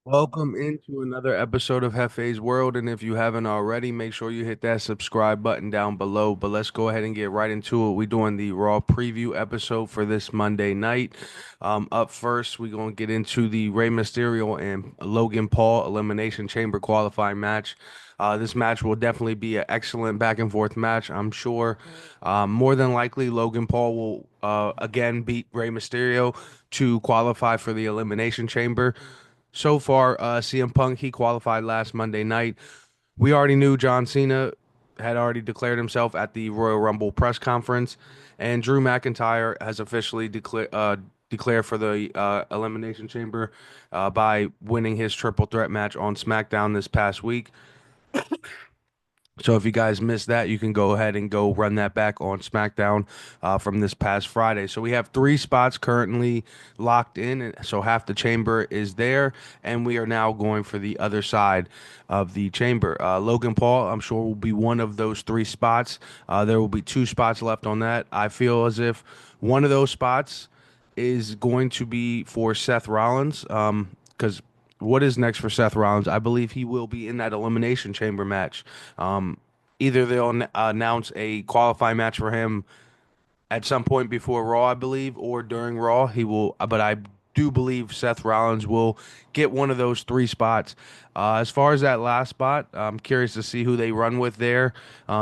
Welcome into another episode of Hefe's World, and if you haven't already, make sure you hit that subscribe button down below. But let's go ahead and get right into it. We're doing the Raw preview episode for this Monday night. Up first, we're gonna get into the Rey Mysterio and Logan Paul Elimination Chamber qualifying match. This match will definitely be an excellent back and forth match, I'm sure. More than likely, Logan Paul will again beat Rey Mysterio to qualify for the Elimination Chamber. So far, CM Punk, he qualified last Monday night. We already knew John Cena had already declared himself at the Royal Rumble press conference, and Drew McIntyre has officially declared for the Elimination Chamber by winning his triple threat match on SmackDown this past week. So if you guys missed that, you can go ahead and go run that back on SmackDown from this past Friday. So we have three spots currently locked in, and so half the chamber is there, and we are now going for the other side of the chamber. Logan Paul, I'm sure, will be one of those three spots. There will be two spots left on that. I feel as if one of those spots is going to be for Seth Rollins, because what is next for Seth Rollins? I believe he will be in that Elimination Chamber match. Um, Either they'll announce a qualifying match for him at some point before Raw, I believe, or during Raw. He will, but I do believe Seth Rollins will get one of those three spots. As far as that last spot, I'm curious to see who they run with there,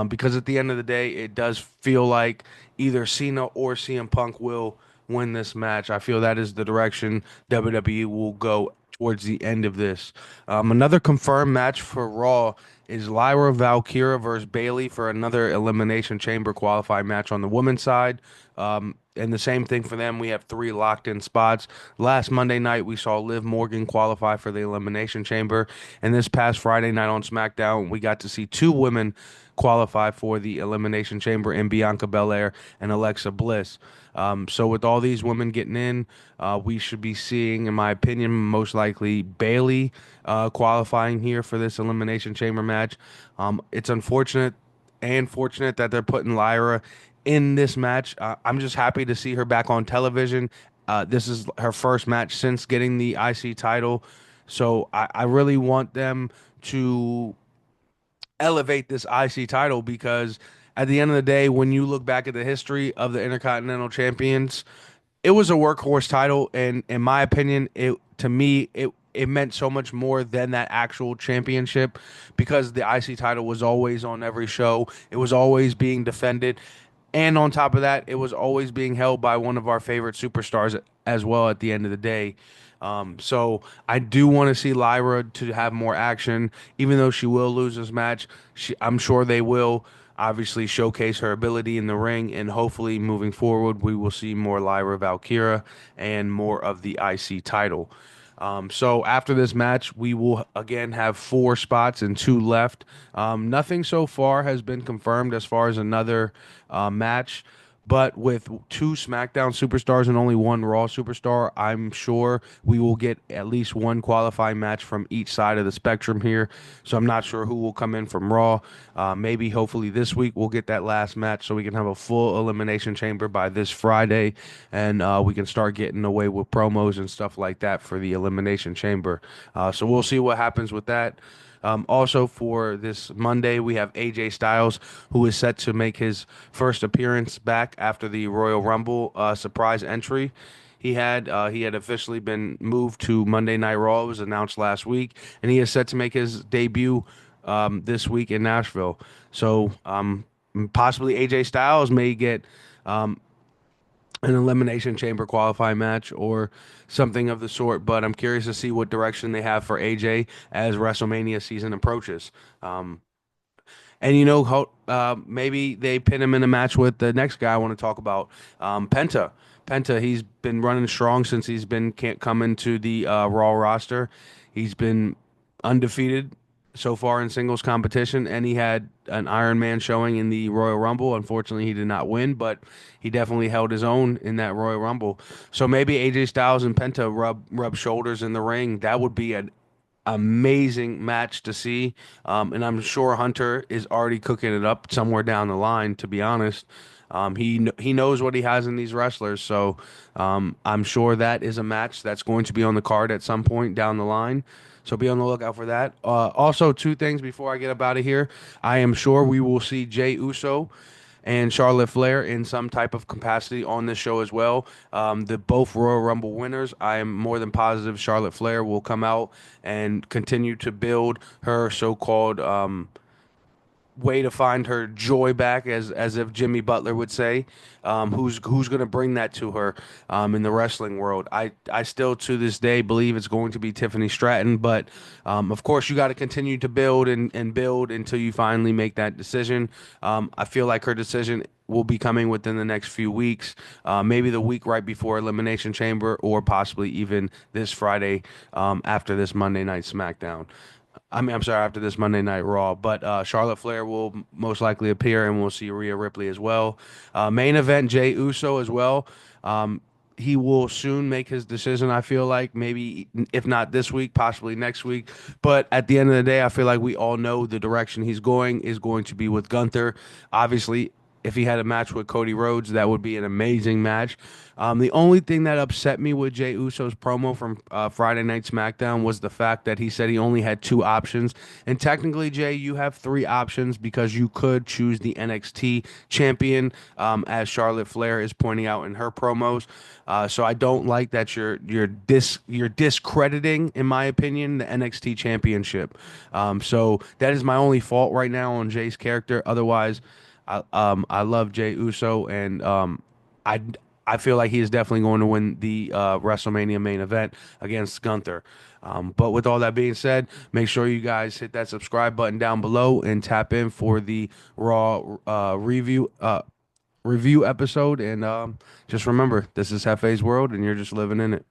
because at the end of the day, it does feel like either Cena or CM Punk will win this match. I feel that is the direction WWE will go towards the end of this. Another confirmed match for Raw is Lyra Valkyria versus Bailey for another Elimination Chamber qualifying match on the women's side. And the same thing for them. We have three locked in spots. Last Monday night, we saw Liv Morgan qualify for the Elimination Chamber. And this past Friday night on SmackDown, we got to see two women qualify for the Elimination Chamber in Bianca Belair and Alexa Bliss. So with all these women getting in, we should be seeing, in my opinion, most likely Bailey qualifying here for this Elimination Chamber match. It's unfortunate and fortunate that they're putting Lyra in this match. I'm just happy to see her back on television. This is her first match since getting the IC title. So I really want them to elevate this IC title because at the end of the day, when you look back at the history of the Intercontinental Champions, it was a workhorse title, and in my opinion, it to me it meant so much more than that actual championship because the IC title was always on every show. It was always being defended. And on top of that, it was always being held by one of our favorite superstars as well at the end of the day. So I do want to see Lyra to have more action, even though she will lose this match. I'm sure they will obviously showcase her ability in the ring, and hopefully moving forward, we will see more Lyra Valkyria and more of the IC title. So after this match, we will again have four spots and two left. Nothing so far has been confirmed as far as another match. But with two SmackDown superstars and only one Raw superstar, I'm sure we will get at least one qualifying match from each side of the spectrum here. So I'm not sure who will come in from Raw. Maybe, hopefully, this week we'll get that last match so we can have a full Elimination Chamber by this Friday, and we can start getting away with promos and stuff like that for the Elimination Chamber. So we'll see what happens with that. Also, for this Monday, we have AJ Styles, who is set to make his first appearance back after the Royal Rumble surprise entry. He had officially been moved to Monday Night Raw. It was announced last week, and he is set to make his debut this week in Nashville. So possibly AJ Styles may get an elimination chamber qualifying match or something of the sort. But I'm curious to see what direction they have for AJ as WrestleMania season approaches. And maybe they pin him in a match with the next guy I want to talk about, Penta. Penta, he's been running strong since he's been can't come into the Raw roster. He's been undefeated so far in singles competition, and he had an Iron Man showing in the Royal Rumble. Unfortunately, he did not win, but he definitely held his own in that Royal Rumble. So maybe AJ Styles and Penta rub shoulders in the ring. That would be an amazing match to see. And I'm sure Hunter is already cooking it up somewhere down the line, to be honest. He knows what he has in these wrestlers, so I'm sure that is a match that's going to be on the card at some point down the line. So be on the lookout for that. Also, two things before I get up out of here. I am sure we will see Jay Uso and Charlotte Flair in some type of capacity on this show as well. The both Royal Rumble winners. I am more than positive Charlotte Flair will come out and continue to build her so-called way to find her joy back, as if Jimmy Butler would say. Who's going to bring that to her in the wrestling world? I still to this day believe it's going to be Tiffany Stratton, but of course you got to continue to build and build until you finally make that decision. I feel like her decision will be coming within the next few weeks, maybe the week right before Elimination Chamber, or possibly even this Friday after this Monday Night SmackDown. I'm sorry, after this Monday Night Raw. But Charlotte Flair will most likely appear, and we'll see Rhea Ripley as well. Main event, Jay Uso as well. Um, he will soon make his decision, I feel like, maybe if not this week, possibly next week. But at the end of the day, I feel like we all know the direction he's going is going to be with Gunther. Obviously, if he had a match with Cody Rhodes, that would be an amazing match. The only thing that upset me with Jey Uso's promo from Friday Night SmackDown was the fact that he said he only had two options. And technically, Jay, you have three options because you could choose the NXT champion, as Charlotte Flair is pointing out in her promos. So I don't like that you're discrediting, in my opinion, the NXT championship. So that is my only fault right now on Jay's character. Otherwise, I love Jey Uso, and I I feel like he is definitely going to win the WrestleMania main event against Gunther. But with all that being said, make sure you guys hit that subscribe button down below and tap in for the Raw review episode. And just remember, this is Hefe's World, and you're just living in it.